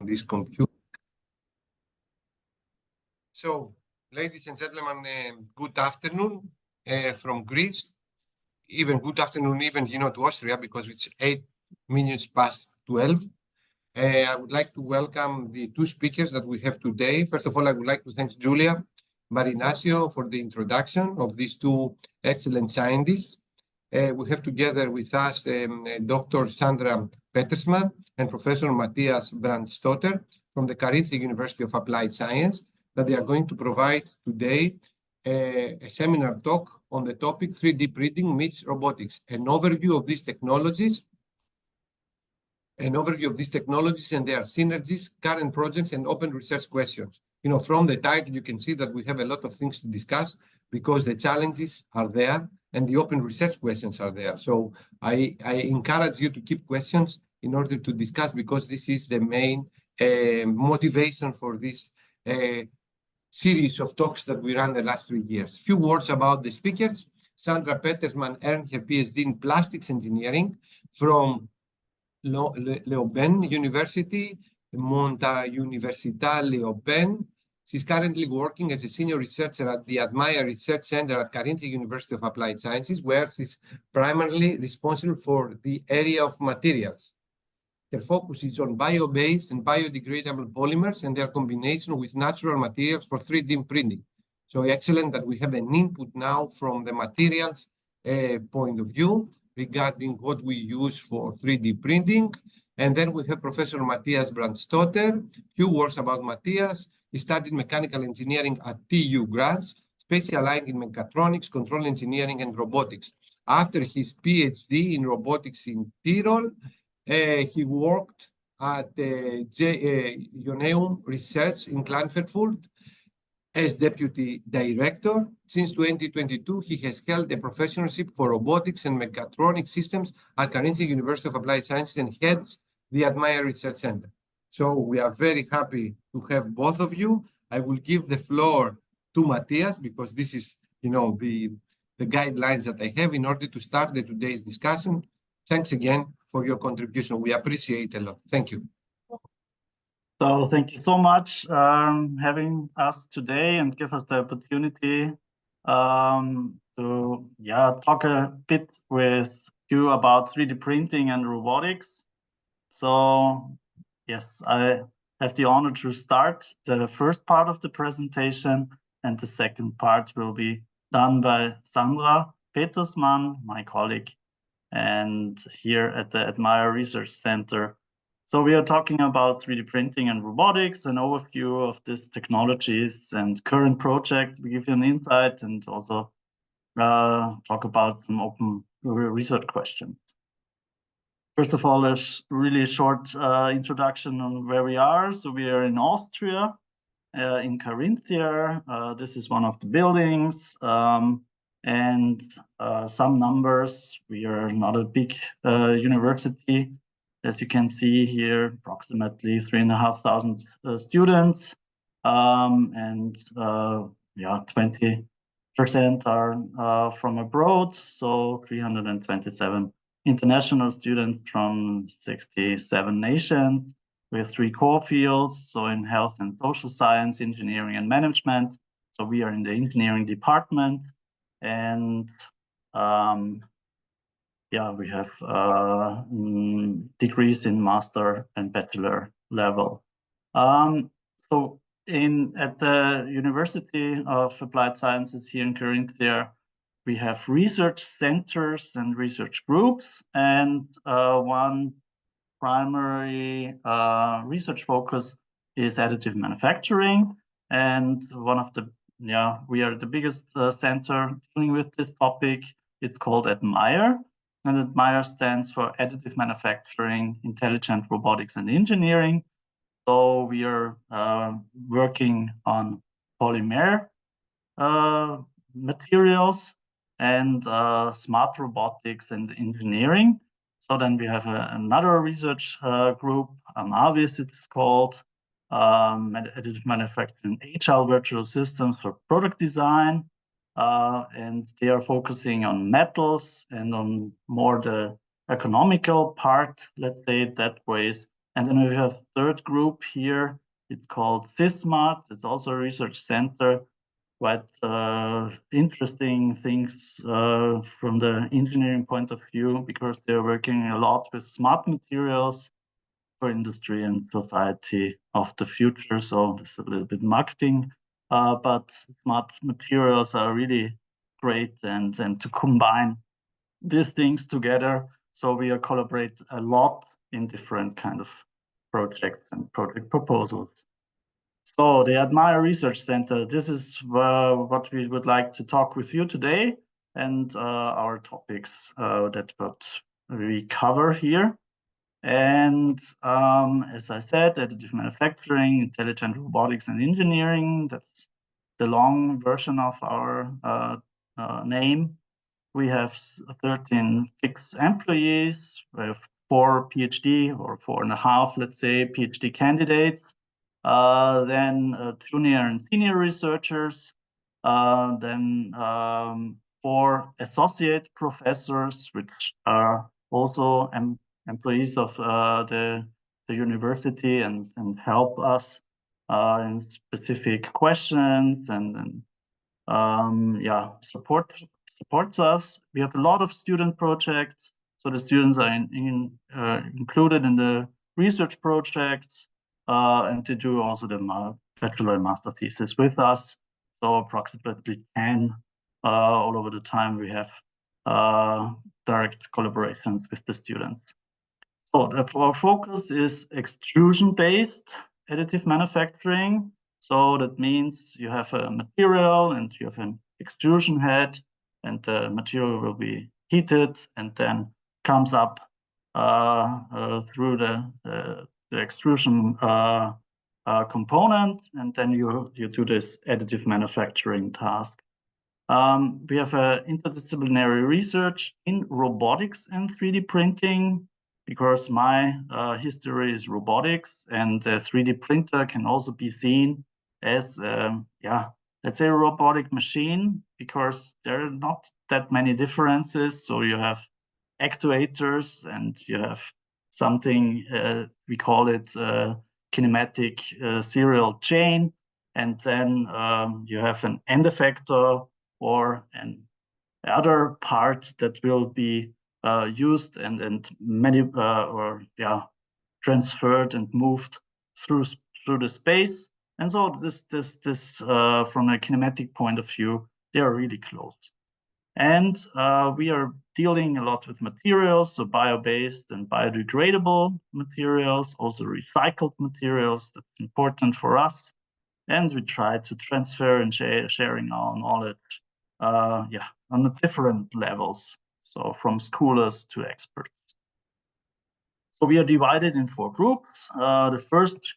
this computer. So, ladies and gentlemen, good afternoon from Greece. Even good afternoon, even to Austria, because it's 8 minutes past 12. I would like to welcome the two speakers that we have today. First of all, I would like to thank Julia Marinaccio for the introduction of these two excellent scientists. We have together with us Dr. Sandra Petersman and Professor Matthias Brandstotter from the Carinthia University of Applied Science, that they are going to provide today a seminar talk on the topic 3D printing meets robotics, an overview of these technologies and their synergies, current projects, and open research questions. From the title, you can see that we have a lot of things to discuss because the challenges are there and the open research questions are there. So I encourage you to keep questions in order to discuss, because this is the main motivation for this series of talks that we ran the last 3 years. Few words about the speakers. Sandra Petersman earned her PhD in plastics engineering from Leoben University, Monta Università Leoben. She's currently working as a senior researcher at the Admire Research Center at Carinthia University of Applied Sciences, where she's primarily responsible for the area of materials. Her focus is on bio-based and biodegradable polymers and their combination with natural materials for 3D printing. So excellent that we have an input now from the materials point of view regarding what we use for 3D printing. And then we have Professor Matthias Brandstotter. Few words about Matthias. He studied mechanical engineering at TU Graz, specializing in mechatronics, control engineering, and robotics. After his PhD in robotics in Tyrol, he worked at Joneum Research in Klagenfurt as deputy director. Since 2022, he has held a professorship for robotics and mechatronic systems at Carinthia University of Applied Sciences and heads the Admire Research Center. So we are very happy to have both of you. I will give the floor to Matthias, because this is, the guidelines that I have in order to start today's discussion. Thanks again for your contribution. We appreciate it a lot. Thank you. So thank you so much having us today and give us the opportunity to talk a bit with you about 3D printing and robotics. So yes, I have the honor to start the first part of the presentation, and the second part will be done by Sandra Petersman, my colleague, and here at the Admire Research Center. So we are talking about 3D printing and robotics, an overview of these technologies and current project. We give you an insight and also talk about some open research questions. First of all, a really short introduction on where we are. So we are in Austria, in Carinthia. This is one of the buildings. And some numbers. We are not a big university. As you can see here, approximately 3,500 students, and 20% are from abroad, so 327 international students from 67 nations. We have 3 core fields, so in health and social science, engineering and management. So we are in the engineering department, and we have degrees in master and bachelor level. So at the University of Applied Sciences here in Carinthia, we have research centers and research groups, and one primary research focus is additive manufacturing. And we are the biggest center dealing with this topic. It's called Admire. And Admire stands for Additive Manufacturing, Intelligent Robotics and Engineering. So we are working on polymer materials and smart robotics and engineering. So then we have another research group, AVIS it's called, Additive Manufacturing Agile Virtual Systems for Product Design. And they are focusing on metals and on more the economical part, let's say it that way, And then we have a third group here. It's called SysMat. It's also a research center. Quite interesting things from the engineering point of view, because they're working a lot with smart materials for industry and society of the future. So this is a little bit marketing, but smart materials are really great, and to combine these things together. So we collaborate a lot in different kind of projects and project proposals. So the Admire Research Center, this is what we would like to talk with you today, and our topics that what we cover here. And as I said, additive manufacturing, intelligent robotics and engineering, that's the long version of our name. We have 13 fixed employees. We have 4 PhD or 4.5, let's say, PhD candidates. Then junior and senior researchers. Then 4 associate professors, which are also employees of the university and help us in specific questions and yeah, supports us. We have a lot of student projects, so the students are included in the research projects, and they do also the bachelor and master thesis with us. So approximately 10 all over the time. We have direct collaborations with the students. So our focus is extrusion-based additive manufacturing. So that means you have a material and you have an extrusion head, and the material will be heated and then comes up through the extrusion component, and then you do this additive manufacturing task. We have interdisciplinary research in robotics and 3D printing, because my history is robotics, and the 3D printer can also be seen as, yeah, let's say a robotic machine, because there are not that many differences. So you have actuators and you have something, we call it kinematic serial chain. And then you have an end effector or an other part that will be used and many or yeah, transferred and moved through the space. And so this from a kinematic point of view, they are really close. And we are dealing a lot with materials, so bio-based and biodegradable materials, also recycled materials. That's important for us. And we try to transfer and sharing our knowledge, yeah, on the different levels. So from schoolers to experts. So we are divided in 4 groups. The first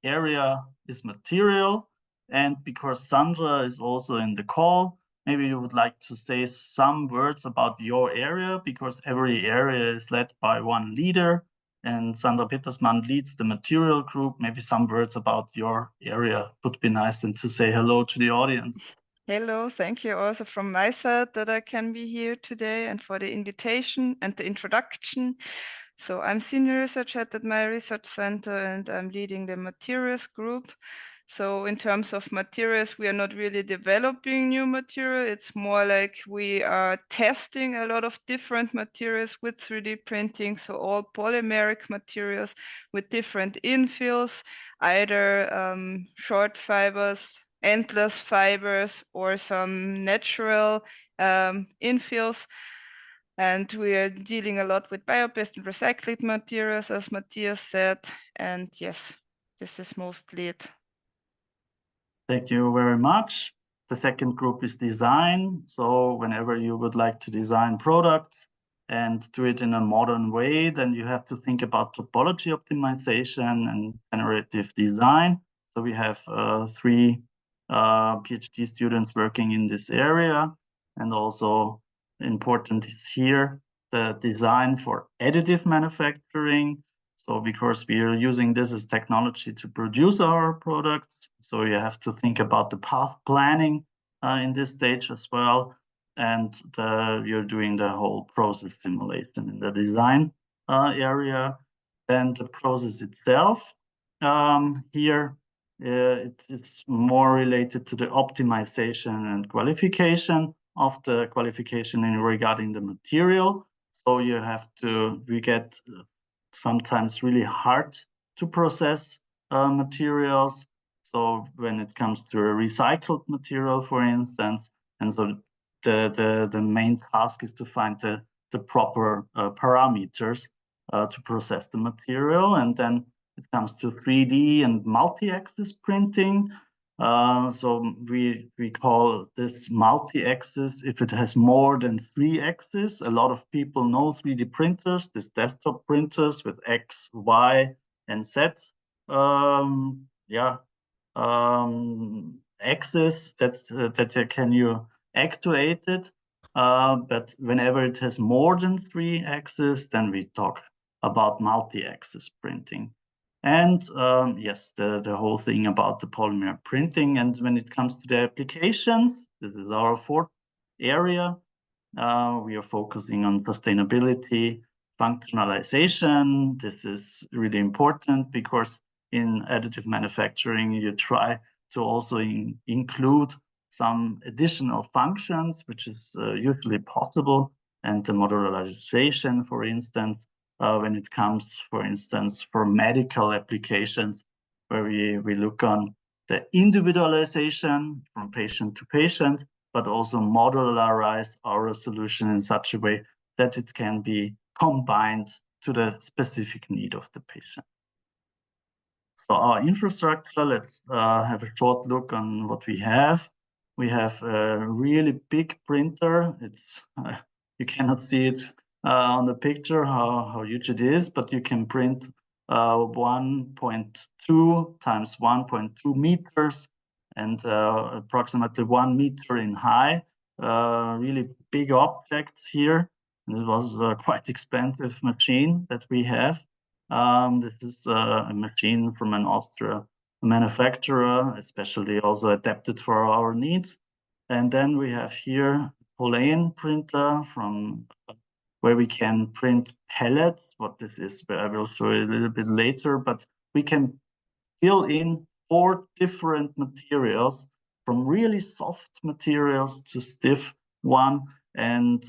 area is material. And because Sandra is also in the call, maybe you would like to say some words about your area, because every area is led by one leader. And Sandra Petersmann leads the material group. Maybe some words about your area would be nice, and to say hello to the audience. Hello, thank you also from my side that I can be here today, and for the invitation and the introduction. So I'm senior research head at my research center, and I'm leading the materials group. So in terms of materials, we are not really developing new material. It's more like we are testing a lot of different materials with 3D printing. So all polymeric materials with different infills, either short fibers, endless fibers, or some natural infills. And we are dealing a lot with bio-based and recycled materials, as Matthias said. And yes, this is mostly it. Thank you very much. The second group is design. So whenever you would like to design products and do it in a modern way, then you have to think about topology optimization and generative design. So we have 3 PhD students working in this area. And also important is here the design for additive manufacturing. So because we are using this as technology to produce our products, so you have to think about the path planning in this stage as well. And you're doing the whole process simulation in the design area. Then the process itself. Here, it's more related to the optimization and qualification of the qualification in regarding the material. So we get sometimes really hard to process materials. So when it comes to a recycled material, for instance, and so the main task is to find the proper parameters to process the material. And then it comes to 3D and multi-axis printing. So we call this multi-axis if it has more than 3 axes. A lot of people know 3D printers, these desktop printers with X, Y, and Z. Axis that can you actuate it. But whenever it has more than 3 axes, then we talk about multi-axis printing. And yes, the whole thing about the polymer printing. And when it comes to the applications, this is our fourth area. We are focusing on sustainability, functionalization. This is really important because in additive manufacturing, you try to also include some additional functions, which is usually possible. And the modularization, for instance, when it comes, for instance, for medical applications, where we look on the individualization from patient to patient, but also modularize our solution in such a way that it can be combined to the specific need of the patient. So our infrastructure, let's have a short look on what we have. We have a really big printer. It's you cannot see it on the picture how huge it is, but you can print 1.2 times 1.2 meters and approximately 1 meter in high. Really big objects here. And it was a quite expensive machine that we have. This is a machine from an Austria manufacturer, especially also adapted for our needs. And then we have here Poland printer from where we can print pellets. What this is, I will show you a little bit later, but we can fill in 4 different materials from really soft materials to stiff one, and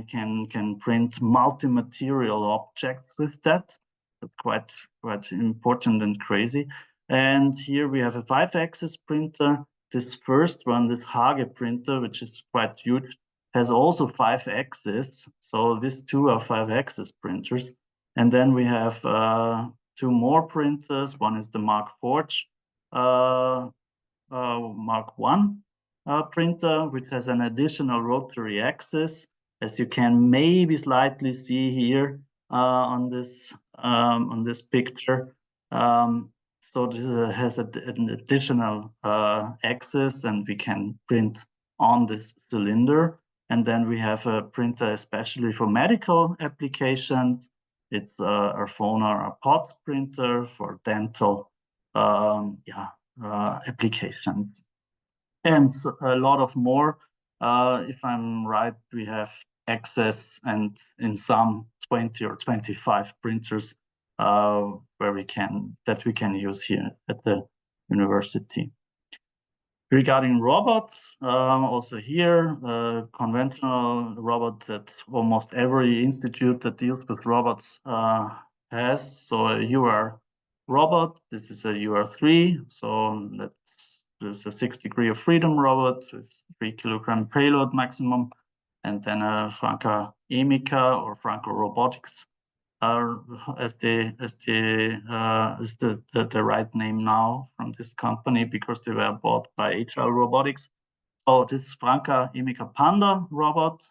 can print multi-material objects with that. That's quite important and crazy. And here we have a 5-axis printer. This first one, this Hage printer, which is quite huge, has also 5 axes. So these 2 are 5-axis printers. And then we have 2 more printers. One is the Mark Forge Mark 1 printer, which has an additional rotary axis, as you can maybe slightly see here on this picture. So this has an additional axis, and we can print on this cylinder. And then we have a printer especially for medical applications. It's a Orfona or POTS printer for dental applications. And a lot of more. If I'm right, we have access and in some 20 or 25 printers where we can use here at the university. Regarding robots, also here, conventional robot that almost every institute that deals with robots has. So a UR robot, this is a UR3. So there's a 6 degree of freedom robot with 3 kilogram payload maximum. And then a Franca Emica or Franco Robotics is the right name now from this company, because they were bought by HR Robotics. So this Franca Emica Panda robot,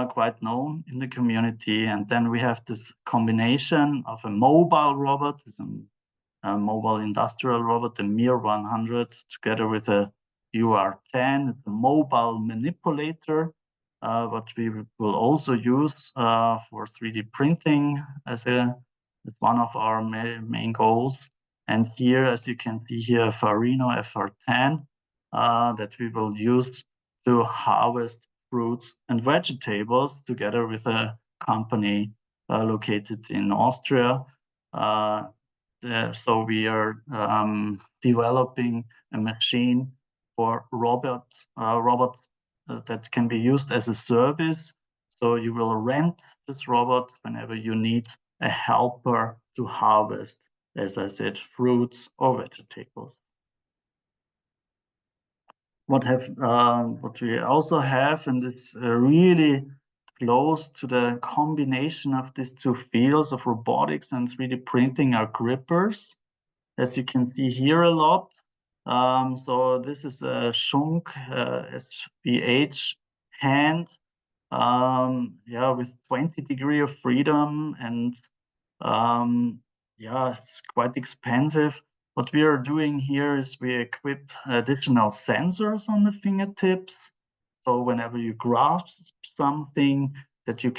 quite known in the community. And then we have this combination of a mobile robot, a mobile industrial robot, the MIR 100, together with a UR10, it's a mobile manipulator, what we will also use for 3D printing as one of our main goals. And here, as you can see here, a Farino FR10 that we will use to harvest fruits and vegetables together with a company located in Austria. So we are developing a machine for robots that can be used as a service. So you will rent this robot whenever you need a helper to harvest, as I said, fruits or vegetables. What we also have, and it's really close to the combination of these two fields of robotics and 3D printing, are grippers, as you can see here a lot. So this is a Schunk SVH hand, with 20 degrees of freedom, and it's quite expensive. What we are doing here is we equip additional sensors on the fingertips. So whenever you grasp something, that you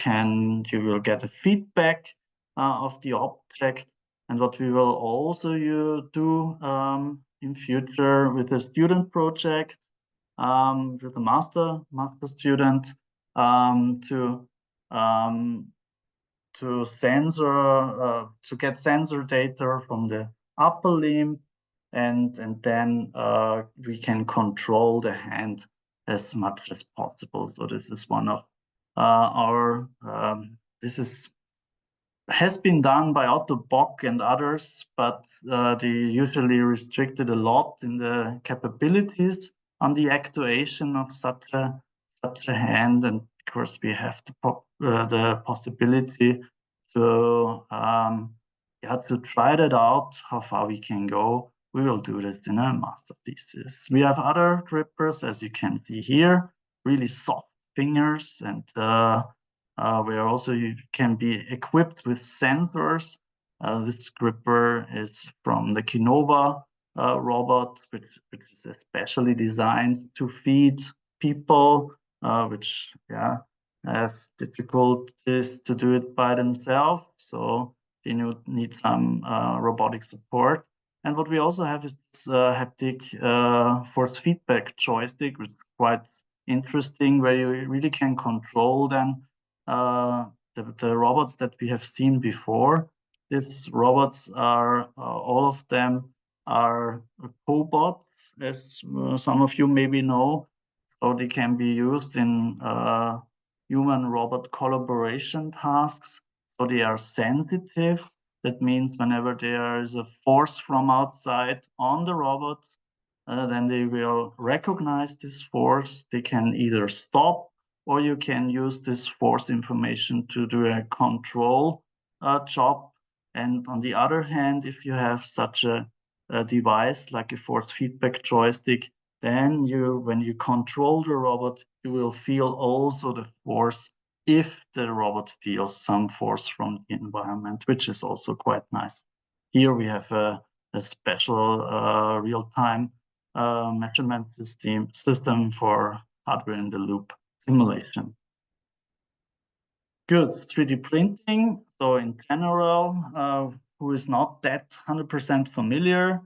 will get a feedback of the object. And what we will also do in future with a student project, with a master student, to get sensor data from the upper limb, and then we can control the hand as much as possible. So this is one of our has been done by Otto Bock and others, but they usually restricted a lot in the capabilities on the actuation of such a hand. And of course, we have the possibility to try that out, how far we can go. We will do that in a master thesis. We have other grippers, as you can see here, really soft fingers, and where also you can be equipped with sensors. This gripper is from the Kinova robot, which is especially designed to feed people, which have difficulties to do it by themselves. So they need some robotic support. And what we also have is this haptic force feedback joystick, which is quite interesting, where you really can control them the robots that we have seen before. These robots are, all of them are cobots, as some of you maybe know. So they can be used in human-robot collaboration tasks. So they are sensitive. That means whenever there is a force from outside on the robot, then they will recognize this force. They can either stop, or you can use this force information to do a control job. And on the other hand, if you have such a device like a force feedback joystick, then when you control the robot, you will feel also the force if the robot feels some force from the environment, which is also quite nice. Here we have a special real-time measurement system for hardware in the loop simulation. Good, 3D printing. So in general, who is not that 100% familiar,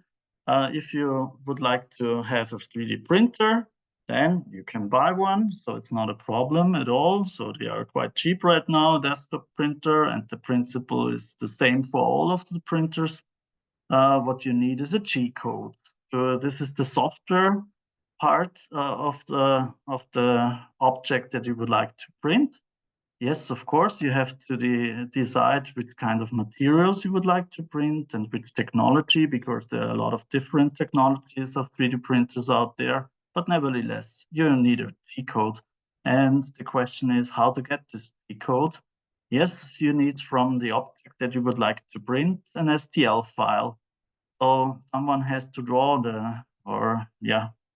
if you would like to have a 3D printer, then you can buy one. So it's not a problem at all. So they are quite cheap right now, desktop printer, and the principle is the same for all of the printers. What you need is a G code. So this is the software part of the object that you would like to print. Yes, of course, you have to decide which kind of materials you would like to print and which technology, because there are a lot of different technologies of 3D printers out there. But nevertheless, you need a G code. And the question is how to get this G code. Yes, you need from the object that you would like to print an STL file. So someone has to draw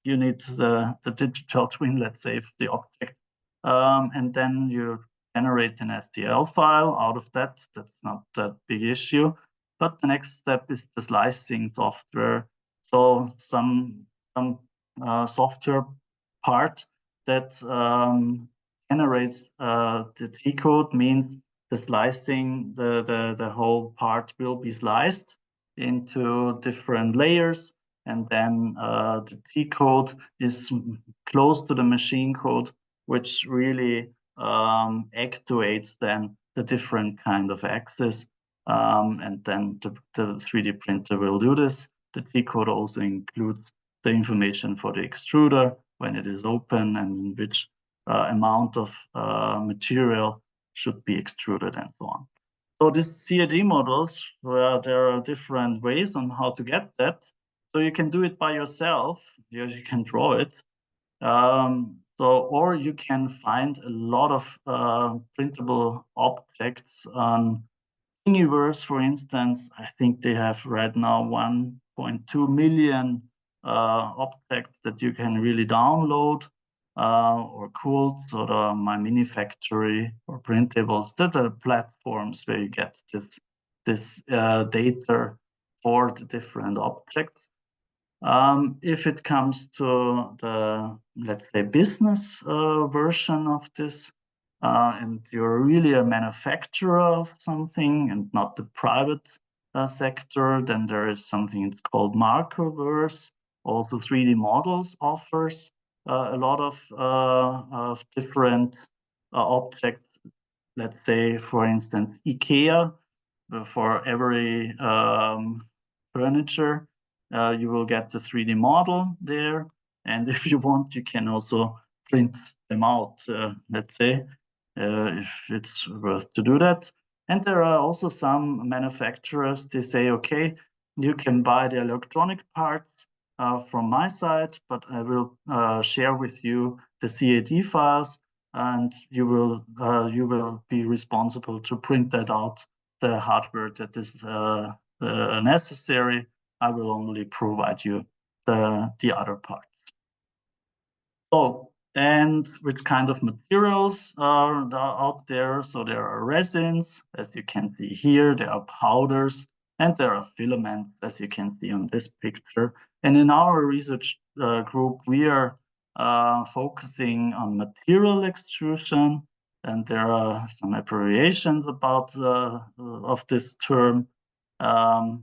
you need the digital twin, let's say, of the object. And then you generate an STL file out of that. That's not that big issue. But the next step is the slicing software. So some software part that generates the G code means the slicing, the whole part will be sliced into different layers, and then the G code is close to the machine code, which really actuates then the different kind of axes and then the 3D printer will do this. The G-code also includes the information for the extruder, when it is open, and in which amount of material should be extruded, and so on. So these CAD models, where there are different ways on how to get that. So you can do it by yourself. You can draw it. Or you can find a lot of printable objects on Thingiverse, for instance. I think they have right now 1.2 million objects that you can really download or cool. So the My Mini Factory or Printables, that are platforms where you get this data for the different objects. If it comes to the, let's say, business version of this, and you're really a manufacturer of something and not the private sector, then there is something it's called Markerverse. Also 3D Models offers a lot of different objects. Let's say, for instance, IKEA, for every furniture, you will get the 3D model there. And if you want, you can also print them out, let's say, if it's worth to do that. And there are also some manufacturers, they say, okay, you can buy the electronic parts from my side, but I will share with you the CAD files, and you will be responsible to print that out, the hardware that is necessary. I will only provide you the other part. So, and which kind of materials are out there? So there are resins, as you can see here, there are powders, and there are filaments, as you can see on this picture. And in our research group, we are focusing on material extrusion, and there are some abbreviations about of this term.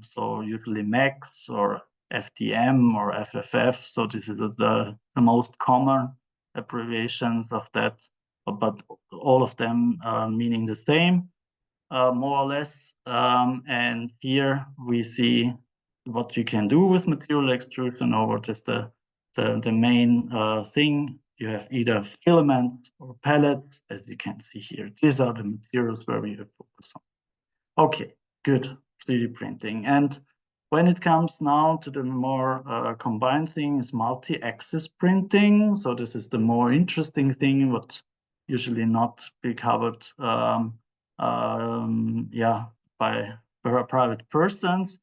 So usually MEX or FDM or FFF. So this is the most common abbreviations of that, but all of them are meaning the same, more or less. And here we see what you can do with material extrusion, or what is the main thing. You have either filament or pellet, as you can see here. These are the materials where we have focused on. Okay, good. 3D printing. And when it comes now to the more combined thing, is multi-axis printing. So this is the more interesting thing, what usually not be covered by private persons.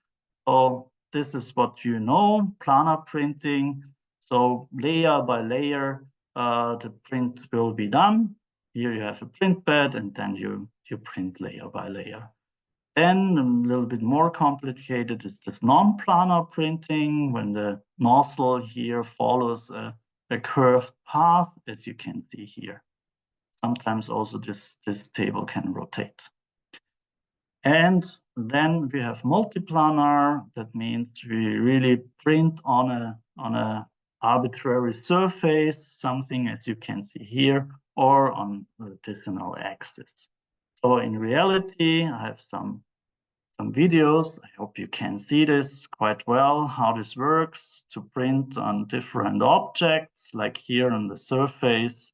So this is what you know, planar printing. So layer by layer, the print will be done. Here you have a print bed, and then you print layer by layer. Then a little bit more complicated is this non-planar printing, when the nozzle here follows a curved path, as you can see here. Sometimes also this table can rotate. And then we have multiplanar. That means we really print on a arbitrary surface, something as you can see here, or on additional axis. So in reality, I have some videos. I hope you can see this quite well, how this works to print on different objects, like here on the surface.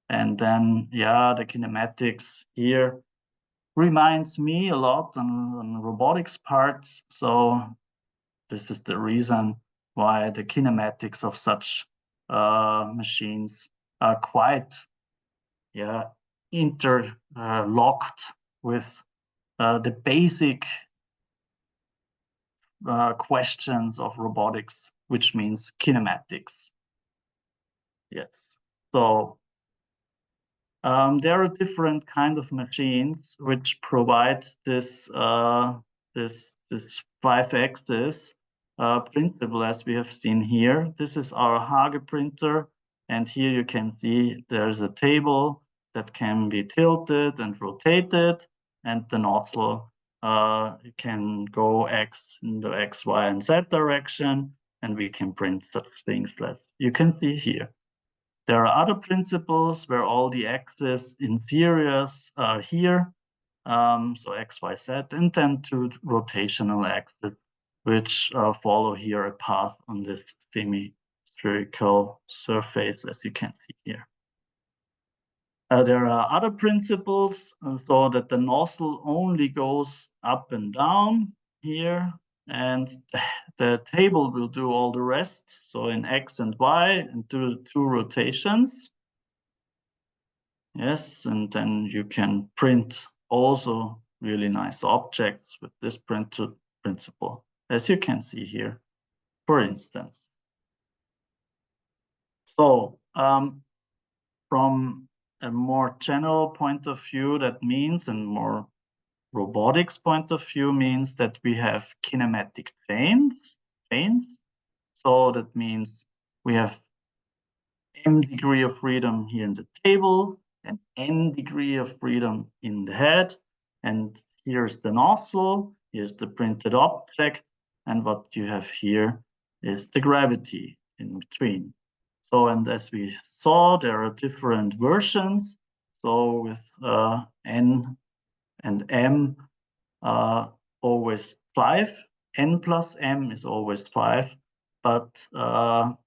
And then, yeah, the kinematics here reminds me a lot on robotics parts. So this is the reason why the kinematics of such machines are quite, interlocked with the basic questions of robotics, which means kinematics. Yes. So there are different kind of machines which provide this this 5-axis printable, as we have seen here. This is our Hage printer, and here you can see there's a table that can be tilted and rotated, and the nozzle can go in the X, Y, and Z direction, and we can print such things that you can see here. There are other principles where all the axes in series are here, so X, Y, Z, and then two rotational axes, which follow here a path on this semi-spherical surface, as you can see here. There are other principles, so that the nozzle only goes up and down here, and the table will do all the rest. So in X and Y, and do two rotations. Yes, and then you can print also really nice objects with this principle, as you can see here, for instance. So from a more general point of view, that means, and more robotics point of view, means that we have kinematic chains. So that means we have m degree of freedom here in the table and n degree of freedom in the head. And here's the nozzle, here's the printed object, and what you have here is the gravity in between. So, and as we saw, there are different versions. So with n and m, always 5. N plus m is always 5. But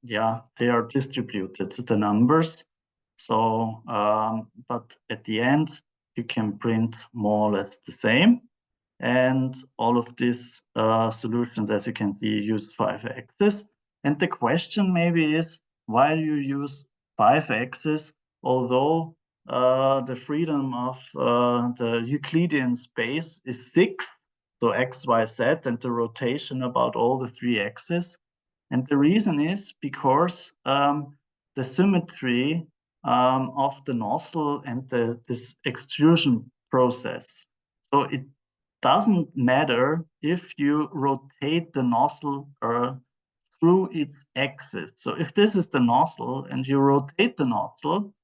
yeah, they are distributed, the numbers. So, but at the end, you can print more or less the same. And all of these solutions, as you can see, use 5 axes. And the question maybe is, why do you use 5 axes, although the freedom of the Euclidean space is 6, so x, y, z, and the rotation about all the 3 axes. And the reason is because the symmetry of the nozzle and this extrusion process. So it doesn't matter if you rotate the nozzle through its axis. So if this is the nozzle and you rotate the nozzle,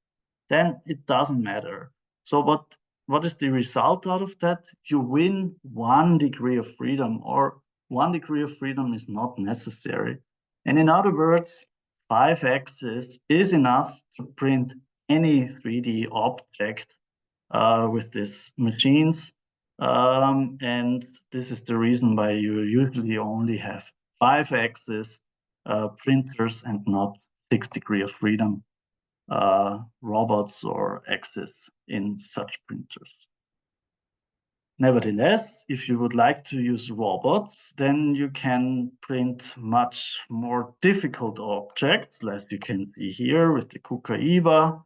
then it doesn't matter. So what is the result out of that? You win 1 degree of freedom, or 1 degree of freedom is not necessary. And in other words, 5 axes is enough to print any 3D object with these machines. And this is the reason why you usually only have 5 axis printers and not 6 degree of freedom robots or axes in such printers. Nevertheless, if you would like to use robots, then you can print much more difficult objects, like you can see here with the KUKA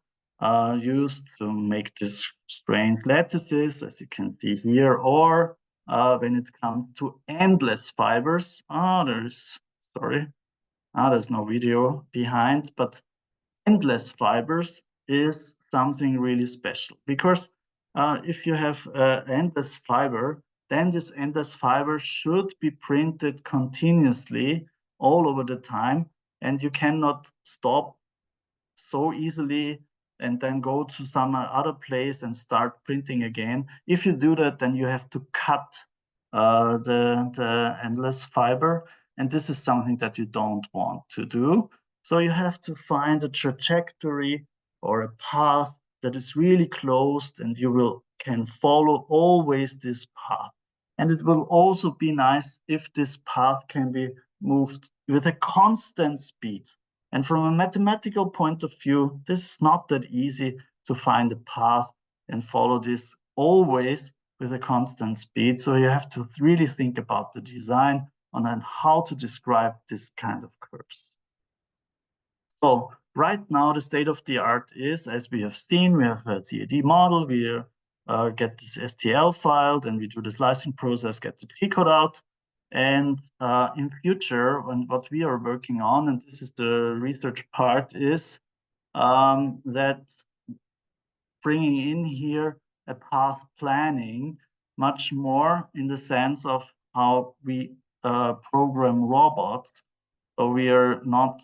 used to make these strange lattices, as you can see here, or when it comes to endless fibers. There's no video behind, but endless fibers is something really special, because if you have endless fiber, then this endless fiber should be printed continuously all over the time, and you cannot stop so easily and then go to some other place and start printing again. If you do that, then you have to cut the endless fiber, and this is something that you don't want to do. So you have to find a trajectory or a path that is really closed, and you can follow always this path. And it will also be nice if this path can be moved with a constant speed. And from a mathematical point of view, this is not that easy to find a path and follow this always with a constant speed. So you have to really think about the design on how to describe this kind of curves. So right now, the state of the art is, as we have seen, we have a CAD model, we get this STL file, then we do the slicing process, get the G-code out. And in future, what we are working on, and this is the research part, is that bringing in here a path planning much more in the sense of how we program robots. So we are not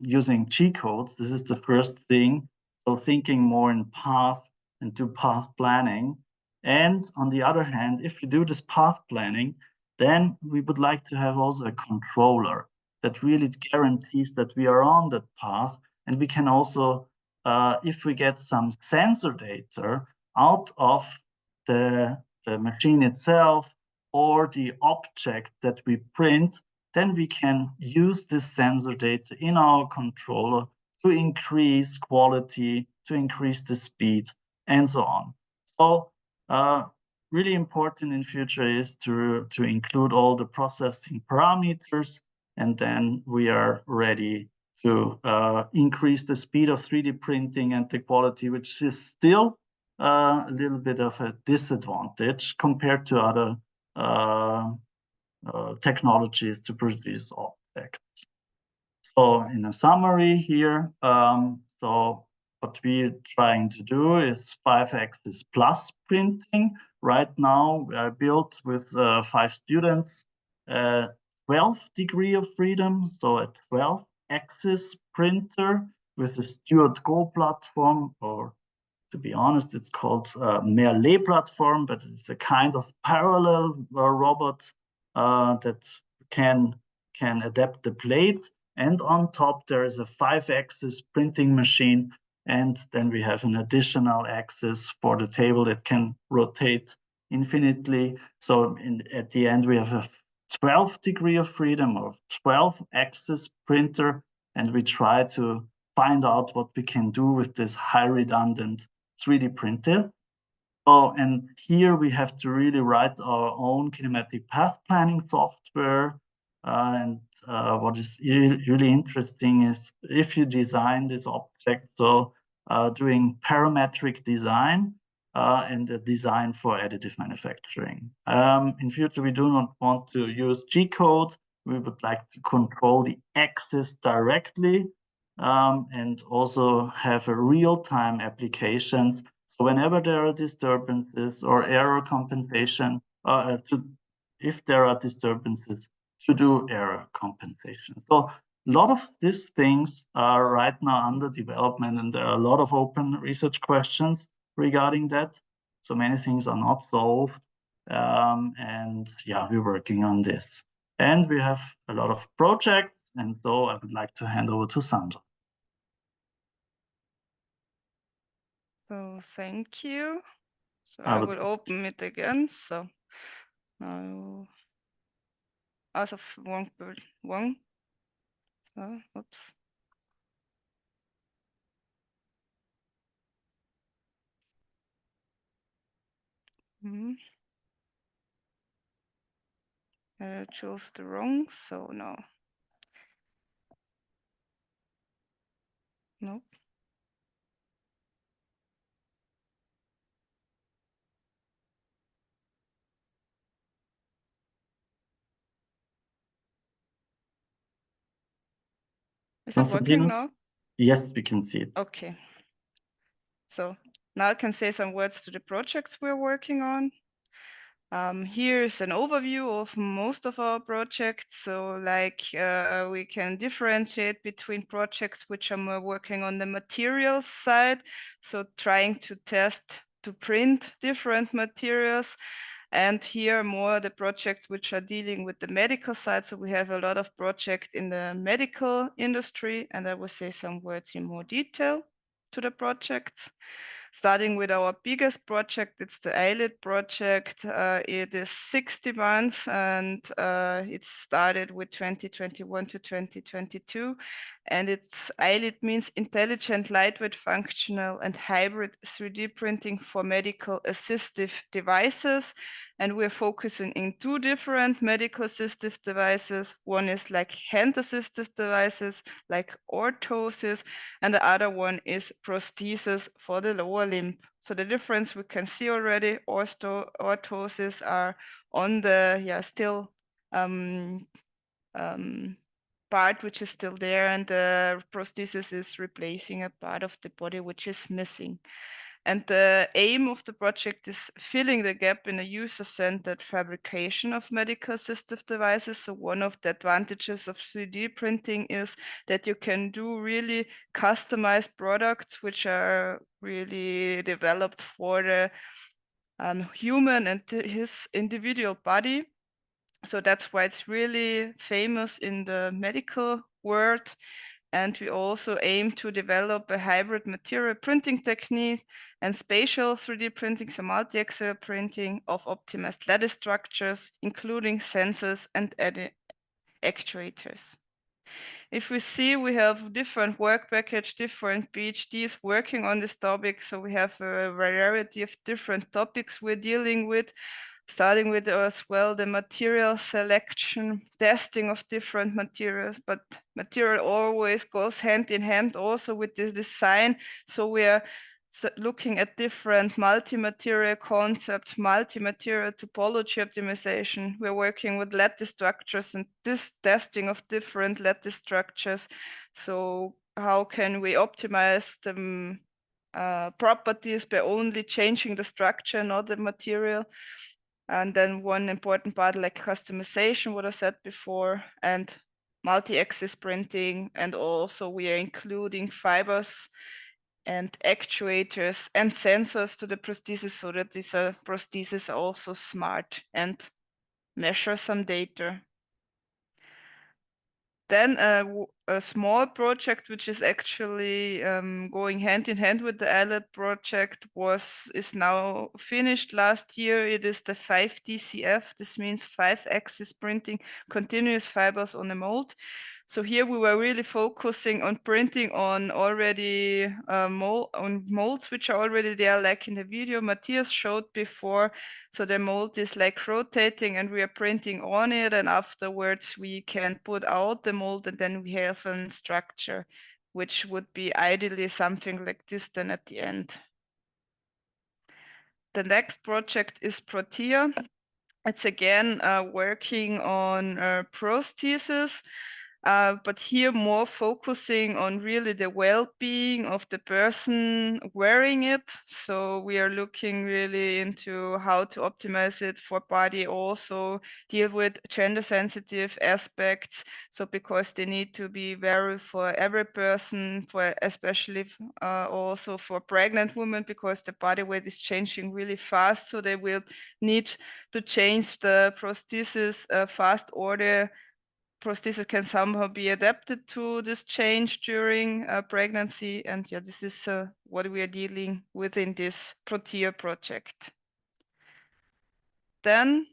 using G-codes. This is the first thing. So thinking more in path and do path planning. And on the other hand, if you do this path planning, then we would like to have also a controller that really guarantees that we are on that path. And we can also, if we get some sensor data out of the machine itself or the object that we print, then we can use this sensor data in our controller to increase quality, to increase the speed, and so on. So really important in future is to include all the processing parameters, and then we are ready to increase the speed of 3D printing and the quality, which is still a little bit of a disadvantage compared to other technologies to produce objects. So in a summary here, so what we're trying to do is 5-axis plus printing. Right now, I built with 5 students 12 degree of freedom, so a 12-axis printer with a Stuart Go platform, or to be honest, it's called Merlet platform, but it's a kind of parallel robot that can adapt the plate. And on top, there is a 5-axis printing machine. And then we have an additional axis for the table that can rotate infinitely. So at the end, we have a 12 degree of freedom or 12-axis printer. And we try to find out what we can do with this high redundant 3D printer. Oh, and here we have to really write our own kinematic path planning software. And what is really interesting is if you design this object, so doing parametric design and the design for additive manufacturing. In future, we do not want to use G-code. We would like to control the axis directly and also have a real-time applications. So whenever there are disturbances or error compensation, if there are disturbances, to do error compensation. So a lot of these things are right now under development, and there are a lot of open research questions regarding that. So many things are not solved. And yeah, we're working on this. And we have a lot of projects, and so I would like to hand over to Sandra. So thank you. So I I would- will open it again. So now, also one. Oh, oops. I chose the wrong, so no. Nope. Is it working now? Yes, we can see it. Okay. So now I can say some words to the projects we're working on. Here's an overview of most of our projects. So like we can differentiate between projects which are more working on the materials side. So trying to test to print different materials. And here more the projects which are dealing with the medical side. So we have a lot of projects in the medical industry, and I will say some words in more detail to the projects. Starting with our biggest project, it's the eyelid project. It is 60 months, and it started with 2021 to 2022. And it's eyelid means intelligent, lightweight, functional, and hybrid 3D printing for medical assistive devices. And we're focusing in 2 different medical assistive devices. One is like hand assistive devices, like orthosis, and the other one is prosthesis for the lower limb. So the difference we can see already, orthosis are on the still part which is still there, and the prosthesis is replacing a part of the body which is missing. And the aim of the project is filling the gap in a user-centered fabrication of medical assistive devices. So one of the advantages of 3D printing is that you can do really customized products which are really developed for the human and his individual body. So that's why it's really famous in the medical world. And we also aim to develop a hybrid material printing technique and spatial 3D printing, so multi-axial printing of optimized lattice structures, including sensors and actuators. If we see, we have different work package, different PhDs working on this topic. So we have a variety of different topics we're dealing with, starting with as well the material selection, testing of different materials, but material always goes hand in hand also with this design. So we are looking at different multi-material concepts, multi-material topology optimization. We're working with lattice structures and this testing of different lattice structures. So how can we optimize the properties by only changing the structure, not the material? And then one important part like customization, what I said before, and multi-axis printing. And also we are including fibers and actuators and sensors to the prosthesis so that these prostheses are also smart and measure some data. Then a small project, which is actually going hand in hand with the ALET project, is now finished last year. It is the 5DCF. This means 5-axis printing continuous fibers on a mold. So here we were really focusing on printing on already molds which are already there, like in the video Matthias showed before. So the mold is like rotating and we are printing on it, and afterwards we can put out the mold and then we have a structure which would be ideally something like this then at the end. The next project is Protea. It's again working on prosthesis. But here more focusing on really the well-being of the person wearing it. So we are looking really into how to optimize it for body, also deal with gender sensitive aspects. So because they need to be varied for every person, for especially also for pregnant women, because the body weight is changing really fast. So they will need to change the prosthesis fast, or the prosthesis can somehow be adapted to this change during pregnancy. And yeah, this is what we are dealing with in this Protea project. Then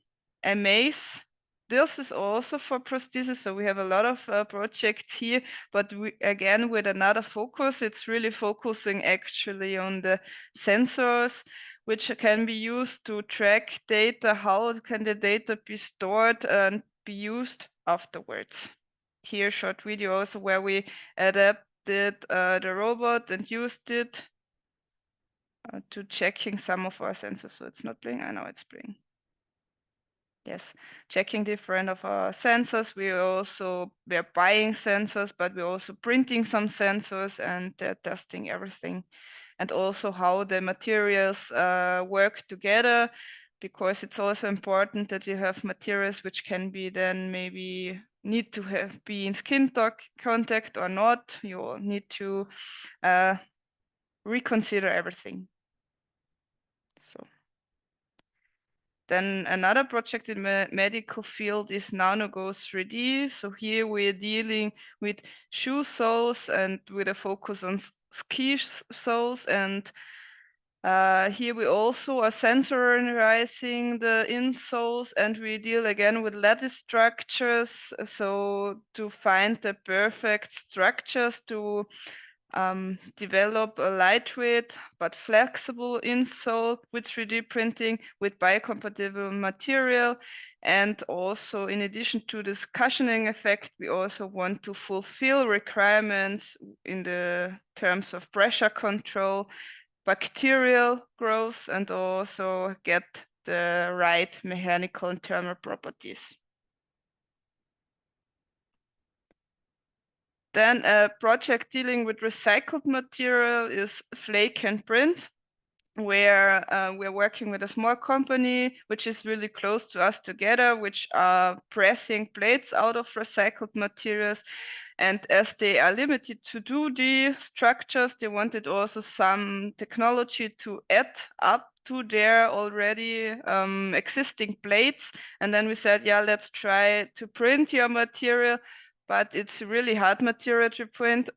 Amaze. This is also for prosthesis. So we have a lot of projects here, but again, with another focus, it's really focusing actually on the sensors, which can be used to track data. How can the data be stored and be used afterwards? Here, short video also where we adapted the robot and used it to checking some of our sensors. So it's not playing. I know it's playing. Yes, checking different of our sensors. We are buying sensors, but we're also printing some sensors and testing everything. And also how the materials work together, because it's also important that you have materials which can be then maybe need to be in skin contact or not. You need to reconsider everything. So. Then another project in the medical field is NanoGo 3D. So here we're dealing with shoe soles and with a focus on ski soles. And here we also are sensorizing the insoles, and we deal again with lattice structures. So to find the perfect structures to develop a lightweight but flexible insole with 3D printing with biocompatible material. And also, in addition to this cushioning effect, we also want to fulfill requirements in the terms of pressure control, bacterial growth, and also get the right mechanical and thermal properties. Then a project dealing with recycled material is Flake and Print, where we're working with a small company, which is really close to us together, which are pressing plates out of recycled materials. And as they are limited to 2D structures, they wanted also some technology to add up to their already existing plates. And then we said, yeah, let's try to print your material but it's really hard material to print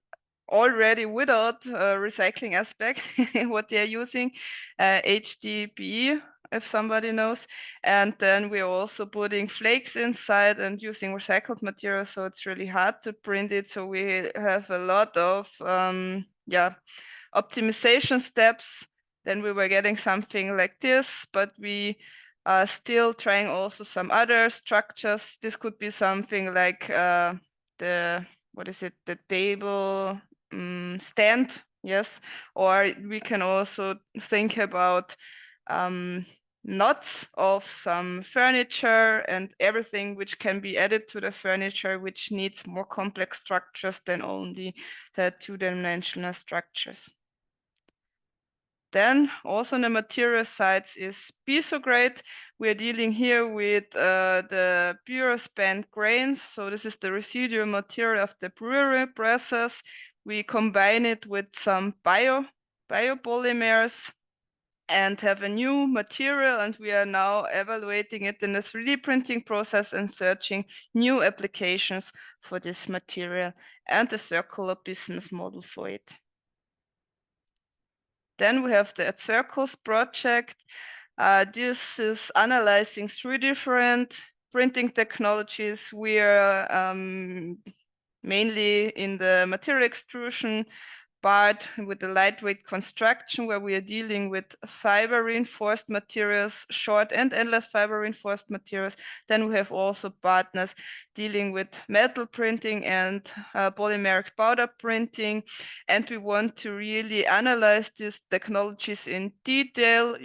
already without recycling aspect, what they're using, HDPE, if somebody knows. And then we're also putting flakes inside and using recycled material, so it's really hard to print it. So we have a lot of optimization steps. Then we were getting something like this, but we are still trying also some other structures. This could be something like the table stand, yes, or we can also think about knots of some furniture and everything which can be added to the furniture, which needs more complex structures than only the two-dimensional structures. Then also on the material sides is piezo grade. We're dealing here with the pure spent grains. So this is the residual material of the brewery presses. We combine it with some biopolymers and have a new material, and we are now evaluating it in the 3D printing process and searching new applications for this material and a circular business model for it. Then we have the Circles project. This is analyzing 3 different printing technologies. We are mainly in the material extrusion part with the lightweight construction, where we are dealing with fiber reinforced materials, short and endless fiber reinforced materials. Then we have also partners dealing with metal printing and polymeric powder printing. And we want to really analyze these technologies in detail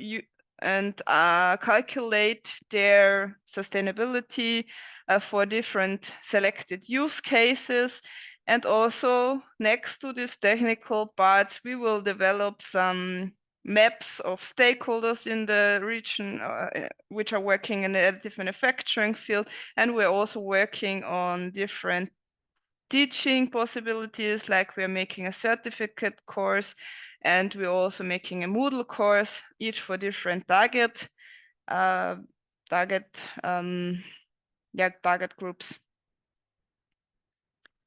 and calculate their sustainability for different selected use cases. And also next to these technical parts, we will develop some maps of stakeholders in the region which are working in the additive manufacturing field. And we're also working on different teaching possibilities, like we're making a certificate course, and we're also making a Moodle course, each for different target groups.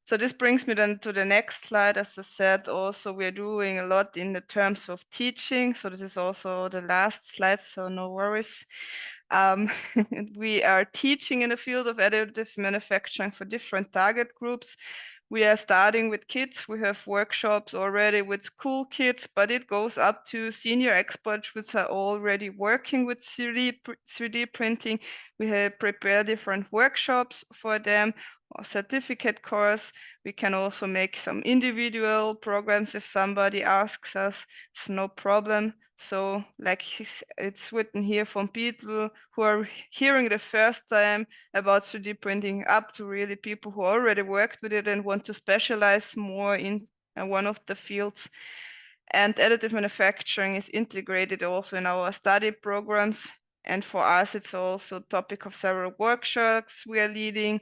So this brings me then to the next slide. As I said, also we're doing a lot in the terms of teaching. So this is also the last slide, so no worries. We are teaching in the field of additive manufacturing for different target groups. We are starting with kids. We have workshops already with school kids, but it goes up to senior experts which are already working with 3D printing. We have prepared different workshops for them, or certificate course. We can also make some individual programs if somebody asks us. It's no problem. So like it's written here, from people who are hearing the first time about 3D printing up to really people who already worked with it and want to specialize more in one of the fields. And additive manufacturing is integrated also in our study programs. And for us, it's also a topic of several workshops we are leading.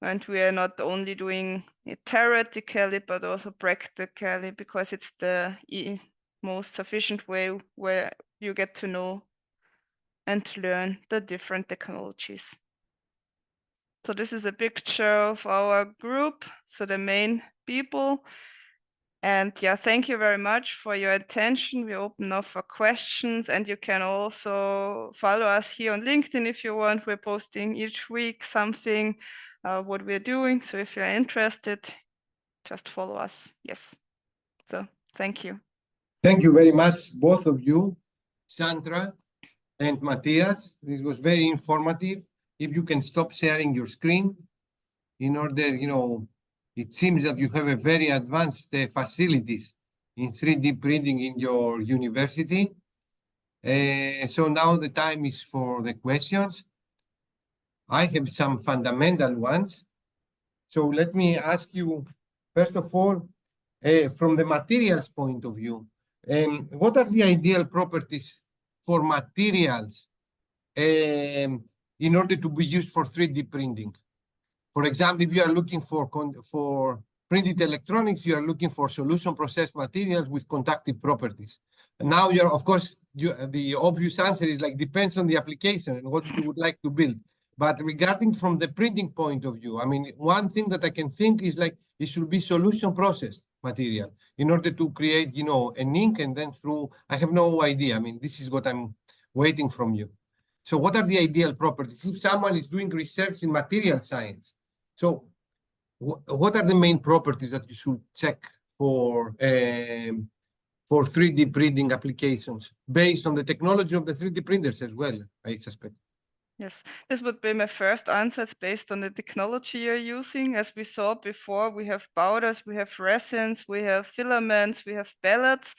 And we are not only doing it theoretically, but also practically, because it's the most sufficient way where you get to know and learn the different technologies. So this is a picture of our group, so the main people. And yeah, thank you very much for your attention. We open up for questions, and you can also follow us here on LinkedIn if you want. We're posting each week something, what we're doing. So if you're interested, just follow us. Yes. So thank you. Thank you very much, both of you, Sandra and Matthias. This was very informative. If you can stop sharing your screen in order, it seems that you have a very advanced facilities in 3D printing in your university. So now the time is for the questions. I have some fundamental ones. So let me ask you, first of all, from the materials point of view, what are the ideal properties for materials in order to be used for 3D printing? For example, if you are looking for printed electronics, you are looking for solution processed materials with conductive properties. And now you're, of course, the obvious answer is like, depends on the application and what you would like to build. But regarding from the printing point of view, I mean, one thing that I can think is like it should be solution processed material in order to create, you know, an ink and then through, I have no idea. I mean, this is what I'm waiting from you. So what are the ideal properties? If someone is doing research in material science, so what are the main properties that you should check for 3D printing applications based on the technology of the 3D printers as well, I suspect? Yes, this would be my first answer. It's based on the technology you're using. As we saw before, we have powders, we have resins, we have filaments, we have pellets.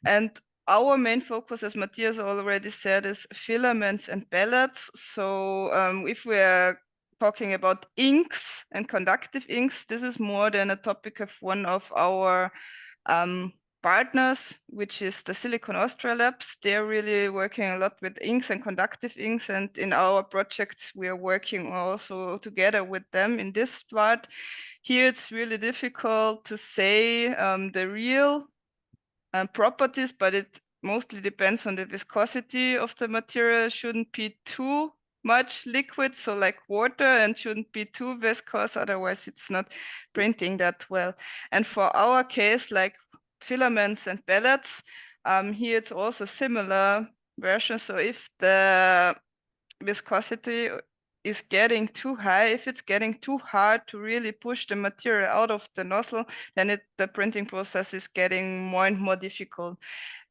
And our main focus, as Matthias already said, is filaments and pellets. So if we are talking about inks and conductive inks, this is more than a topic of one of our partners, which is the Silicon Austria Labs. They're really working a lot with inks and conductive inks. And in our projects, we are working also together with them in this part. Here, it's really difficult to say the real properties, but it mostly depends on the viscosity of the material. It shouldn't be too much liquid, so like water, and shouldn't be too viscous, otherwise it's not printing that well. And for our case, like filaments and pellets, here it's also similar version. So if the viscosity is getting too high, if it's getting too hard to really push the material out of the nozzle, then the printing process is getting more and more difficult.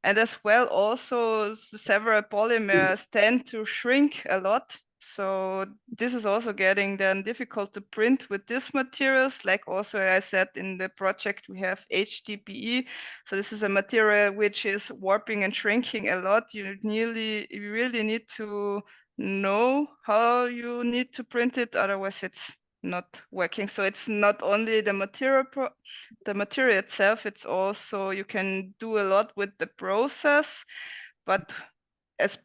And as well, also several polymers tend to shrink a lot. So this is also getting then difficult to print with these materials. Like also I said in the project, we have HDPE. So this is a material which is warping and shrinking a lot. You really need to know how you need to print it, otherwise it's not working. So it's not only the material itself, it's also you can do a lot with the process, but as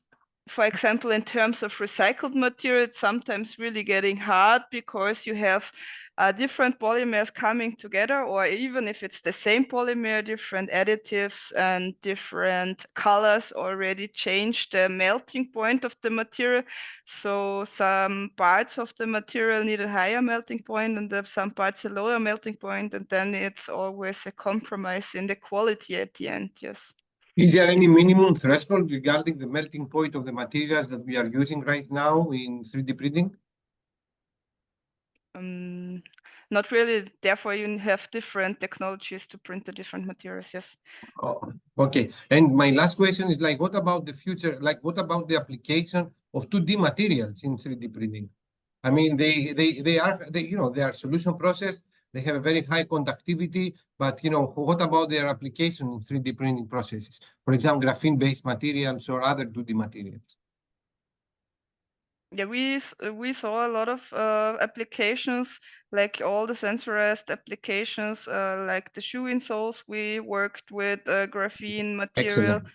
for example, in terms of recycled material, it's sometimes really getting hard because you have different polymers coming together, or even if it's the same polymer, different additives and different colors already change the melting point of the material. So some parts of the material need a higher melting point and some parts a lower melting point, and then it's always a compromise in the quality at the end. Yes. Is there any minimum threshold regarding the melting point of the materials that we are using right now in 3D printing? Not really. Therefore, you have different technologies to print the different materials. Yes. Oh, okay. And my last question is like, what about the future? Like, what about the application of 2D materials in 3D printing? I mean, they are solution processed. They have a very high conductivity, but what about their application in 3D printing processes? For example, graphene-based materials or other 2D materials. Yeah, we saw a lot of applications, like all the sensorized applications, like the shoe insoles. We worked with graphene material. Excellent.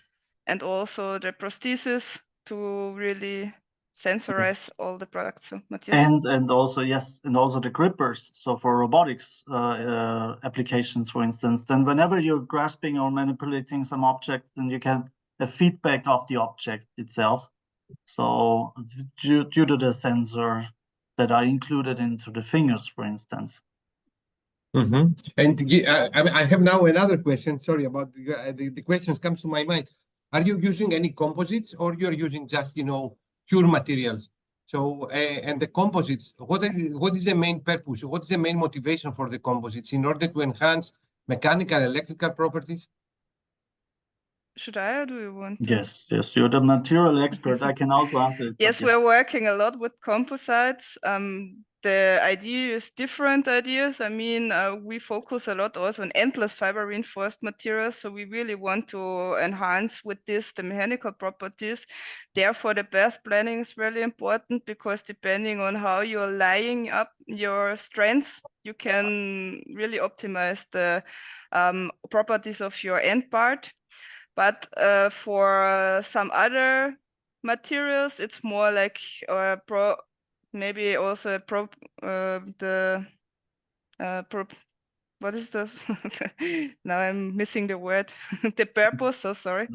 And also the prosthesis to really sensorize all the products. So Matthias? And also the grippers. So for robotics applications, for instance, then whenever you're grasping or manipulating some object, then you can have feedback of the object itself. So due to the sensor that are included into the fingers, for instance. And I have now another question. Sorry about the questions comes to my mind. Are you using any composites, or you're using just pure materials? So and the composites, what is the main purpose? What is the main motivation for the composites in order to enhance mechanical, electrical properties? Should I, or do you want to? Yes, you're the material expert. I can also answer it. Yes, we're working a lot with composites. The idea is different ideas. I mean, we focus a lot also on endless fiber reinforced materials. So we really want to enhance with this the mechanical properties. Therefore, the path planning is really important, because depending on how you're lining up your strands, you can really optimize the properties of your end part. But for some other materials, it's more like maybe also what is the now I'm missing the word. The purpose, so sorry.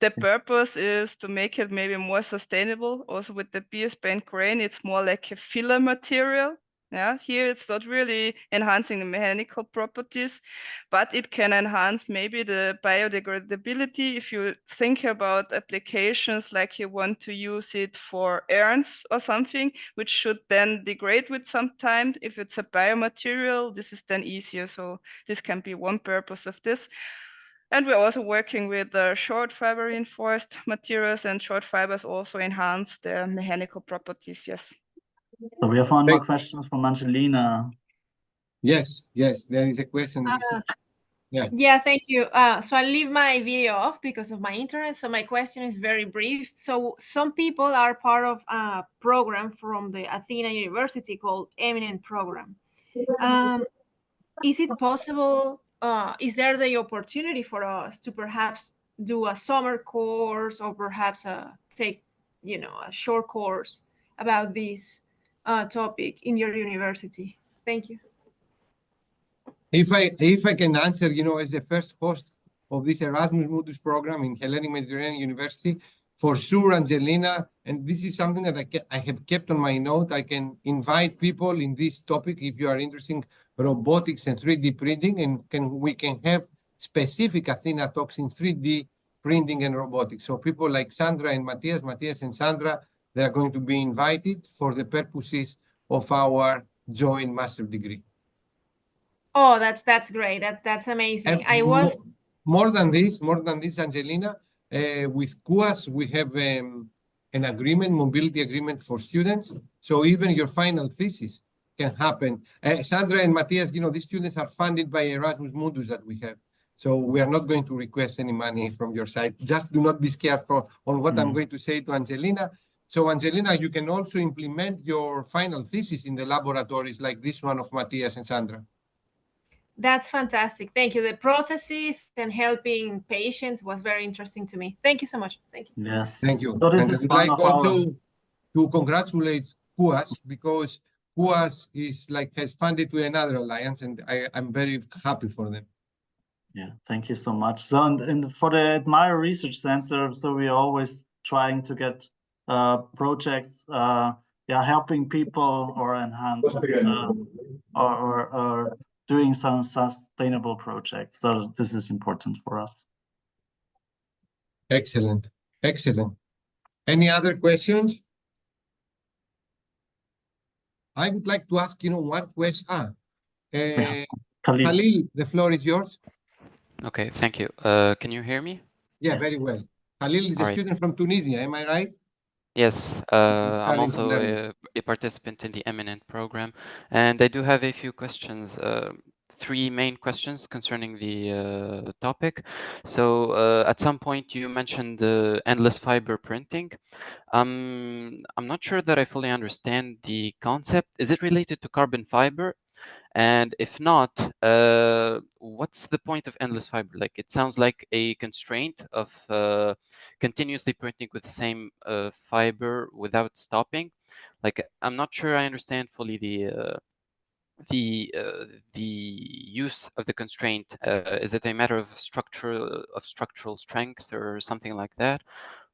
The purpose is to make it maybe more sustainable. Also with the BS band grain, it's more like a filler material. Yeah, here it's not really enhancing the mechanical properties, but it can enhance maybe the biodegradability. If you think about applications like you want to use it for urns or something, which should then degrade with some time. If it's a biomaterial, this is then easier. So this can be one purpose of this. And we're also working with short fiber reinforced materials, and short fibers also enhance their mechanical properties, yes. So we have one more question from Angelina. Yes, there is a question. Yeah, thank you. So I leave my video off because of my internet. So my question is very brief. So some people are part of a program from the Athena University called Eminent Program. Is it possible, is there the opportunity for us to perhaps do a summer course or perhaps take, a short course about this topic in your university? Thank you. If I can answer, as the first host of this Erasmus Mundus program in Hellenic Mediterranean University, for sure, Angelina, and this is something that I have kept on my note. I can invite people in this topic if you are interested in robotics and 3D printing, and we can have specific Athena talks in 3D printing and robotics. So people like Sandra and Matthias and Sandra, they are going to be invited for the purposes of our joint master degree. Oh, that's great. That's amazing. And more than this, Angelina, with QAS, we have an agreement, mobility agreement for students. So even your final thesis can happen. Sandra and Matthias, these students are funded by Erasmus Mundus that we have. So we are not going to request any money from your side. Just do not be scared on what I'm going to say to Angelina. So Angelina, you can also implement your final thesis in the laboratories like this one of Matthias and Sandra. That's fantastic. Thank you. The prosthesis and helping patients was very interesting to me. Thank you so much. Thank you. Yes. Thank you. So this and is I'd one like of also to congratulate QAS because QAS has funded to another alliance, and I'm very happy for them. Yeah, thank you so much. So and for the Admire Research Center, so we're always trying to get projects, helping people or enhance or doing some sustainable projects. So this is important for us. Excellent. Any other questions? I would like to ask, one question. Khalil, the floor is yours. Okay, thank you. Can you hear me? Yeah, Yes. very well. Khalil is a student from Tunisia, am I right? Yes, I'm also a participant in the Eminent program, and I do have a few questions, three main questions concerning the topic. So at some point you mentioned endless fiber printing. I'm not sure that I fully understand the concept. Is it related to carbon fiber? And if not, what's the point of endless fiber? Like, it sounds like a constraint of continuously printing with the same fiber without stopping. Like, I'm not sure I understand fully the use of the constraint. Is it a matter of structural strength or something like that,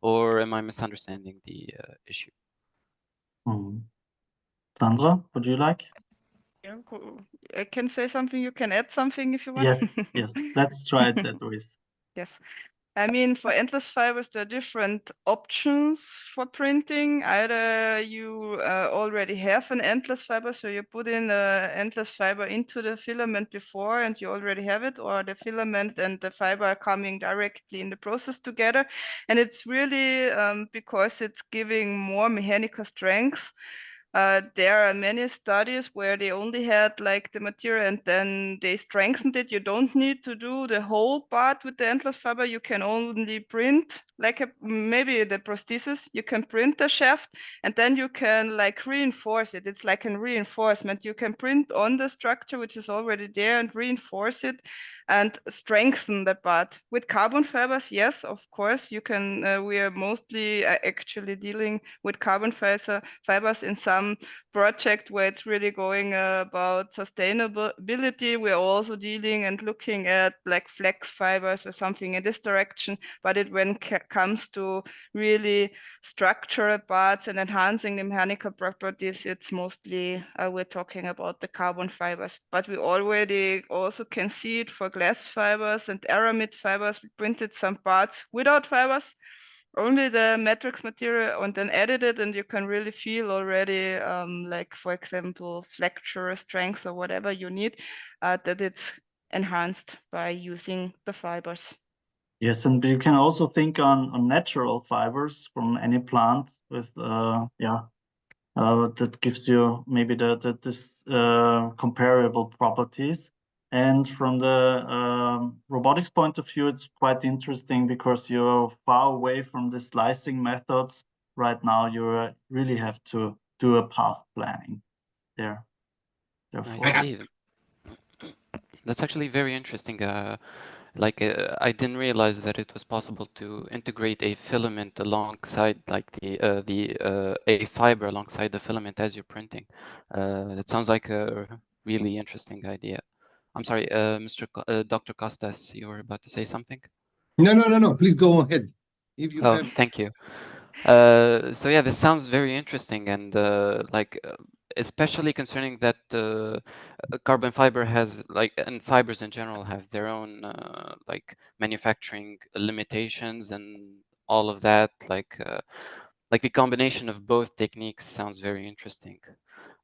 or am I misunderstanding the issue? Sandra, would you like? Yeah, I can say something, you can add something if you want. Yes, let's try it that way. Yes. I mean, for endless fibers, there are different options for printing. Either you already have an endless fiber, so you put in an endless fiber into the filament before and you already have it, or the filament and the fiber are coming directly in the process together. And it's really because it's giving more mechanical strength. There are many studies where they only had like the material and then they strengthened it. You don't need to do the whole part with the endless fiber. You can only print like maybe the prosthesis. You can print the shaft and then you can like reinforce it. It's like a reinforcement. You can print on the structure which is already there and reinforce it and strengthen the part. With carbon fibers, yes, of course, you can. We are mostly actually dealing with carbon fibers in some some project where it's really going about sustainability. We're also dealing and looking at like flex fibers or something in this direction. But when it comes to really structural parts and enhancing the mechanical properties, it's mostly we're talking about the carbon fibers. But we already also can see it for glass fibers and aramid fibers. We printed some parts without fibers, only the matrix material, and then edit it, and you can really feel already, like for example, flexure strength or whatever you need, that it's enhanced by using the fibers. Yes, and you can also think on natural fibers from any plant with that gives you maybe this comparable properties. And from the robotics point of view, it's quite interesting because you're far away from the slicing methods. Right now, you really have to do a path planning there. Therefore. I see. That's actually very interesting. I didn't realize that it was possible to integrate a filament alongside, like a fiber alongside the filament as you're printing. That sounds like a really interesting idea. I'm sorry, Dr. Costas, you were about to say something? No. Please go ahead. If you have... Thank you. So yeah, this sounds very interesting, and especially concerning that carbon fiber has and fibers in general have their own manufacturing limitations and all of that. Like the combination of both techniques sounds very interesting.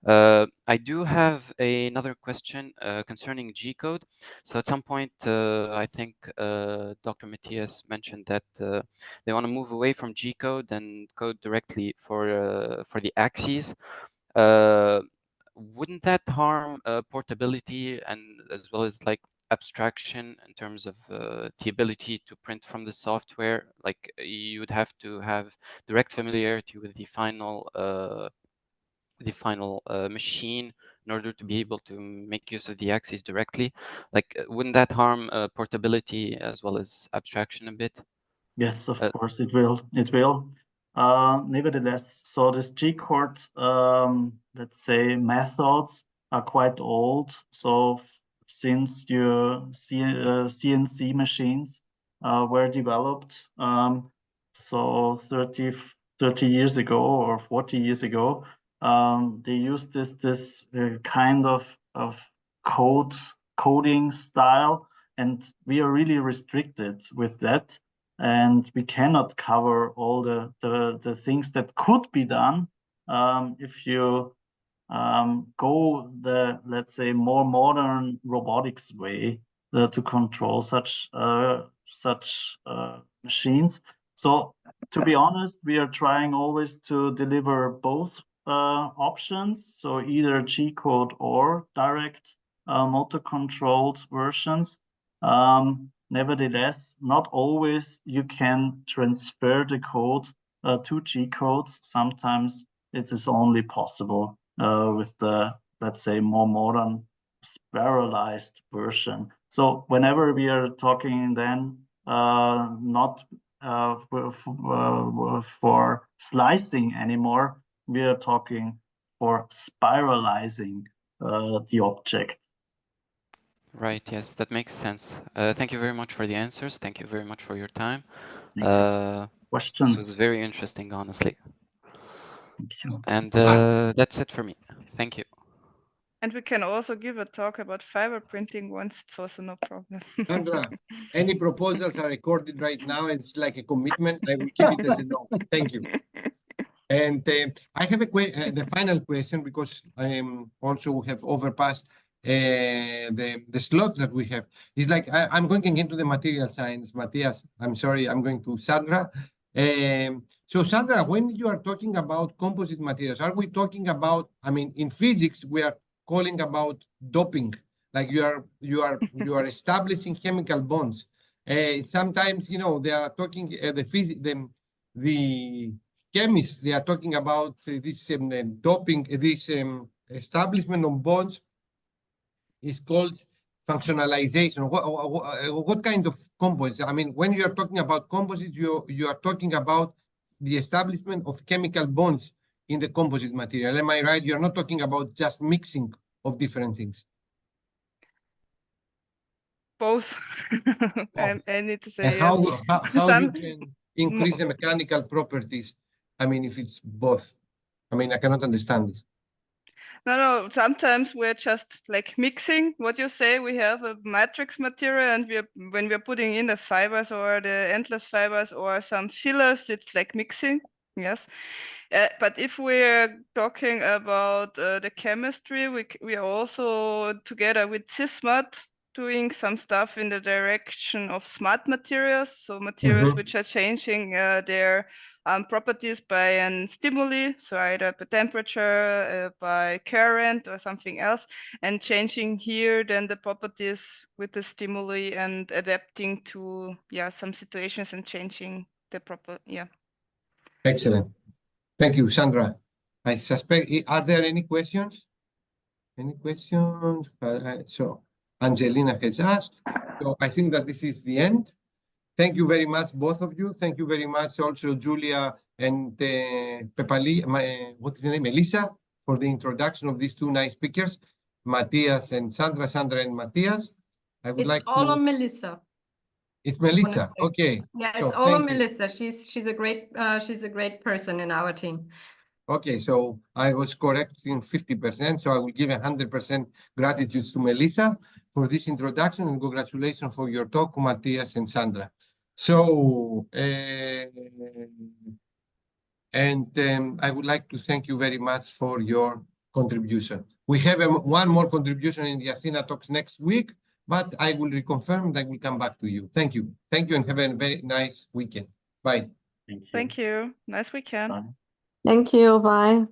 I do have another question concerning G-code. So at some point, I think Dr. Matthias mentioned that they want to move away from G-code and code directly for the axes. Wouldn't that harm portability and as well as like abstraction in terms of the ability to print from the software? Like you would have to have direct familiarity with the final machine in order to be able to make use of the axes directly. Like, wouldn't that harm portability as well as abstraction a bit? Yes, of course it will. It will. Nevertheless, so this G-code, let's say, methods are quite old. So since your CNC machines were developed, so 30 years ago or 40 years ago, they used this kind of coding style, and we are really restricted with that. And we cannot cover all the things that could be done if you go the, let's say, more modern robotics way to control such machines. So to be honest, we are trying always to deliver both options, so either G-code or direct motor controlled versions. Nevertheless, not always you can transfer the code to G-codes. Sometimes it is only possible with the, let's say, more modern spiralized version. So whenever we are talking then not for slicing anymore, we are talking for spiralizing the object. Right, yes, that makes sense. Thank you very much for the answers. Thank you very much for your time. Questions? This was very interesting, honestly. Thank you. And that's it for me. Thank you. And we can also give a talk about fiber printing once, it's also no problem. Sandra, any proposals are recorded right now. It's like a commitment. I will keep it as a no. Thank you. And I have the final question, because also we have overpassed the slot that we have. It's like I'm going into the material science. Matthias, I'm sorry, I'm going to Sandra. So Sandra, when you are talking about composite materials, are we talking about, I mean, in physics, we are calling about doping, like you are establishing chemical bonds. Sometimes, you know, they are talking, the chemists, they are talking about this doping, this establishment of bonds is called functionalization. What kind of composites? I mean, when you are talking about composites, you are talking about the establishment of chemical bonds in the composite material. Am I right? You're not talking about just mixing of different things. Both. Both. I need to say And yes. how you Some- can increase the mechanical properties? I mean, if it's both. I mean, I cannot understand this. No, sometimes we're just like mixing what you say. We have a matrix material, and when we're putting in the fibers or the endless fibers or some fillers, it's like mixing. Yes. But if we're talking about the chemistry, we are also together with SysMat doing some stuff in the direction of smart materials. So materials which are changing their properties by an stimuli, so either by temperature, by current or something else, and changing here then the properties with the stimuli and adapting to some situations and changing the proper. Excellent. Thank you, Sandra. I suspect, are there any questions? Any questions? So Angelina has asked. So I think that this is the end. Thank you very much, both of you. Thank you very much also, Julia and Pepali, what is the name? Melissa, for the introduction of these two nice speakers, Matthias and Sandra, Sandra and Matthias. I would like all to... on Melissa. It's Melissa. Okay. Yeah, So it's all on thank you. Melissa. She's a great person in our team. Okay, so I was correct in 50%, so I will give 100% gratitude to Melissa for this introduction, and congratulations for your talk, Matthias and Sandra. So, I would like to thank you very much for your contribution. We have one more contribution in the Athena talks next week, but I will reconfirm that I will come back to you. Thank you. Thank you, and have a very nice weekend. Bye. Thank you. Nice weekend. Bye. Thank you. Bye.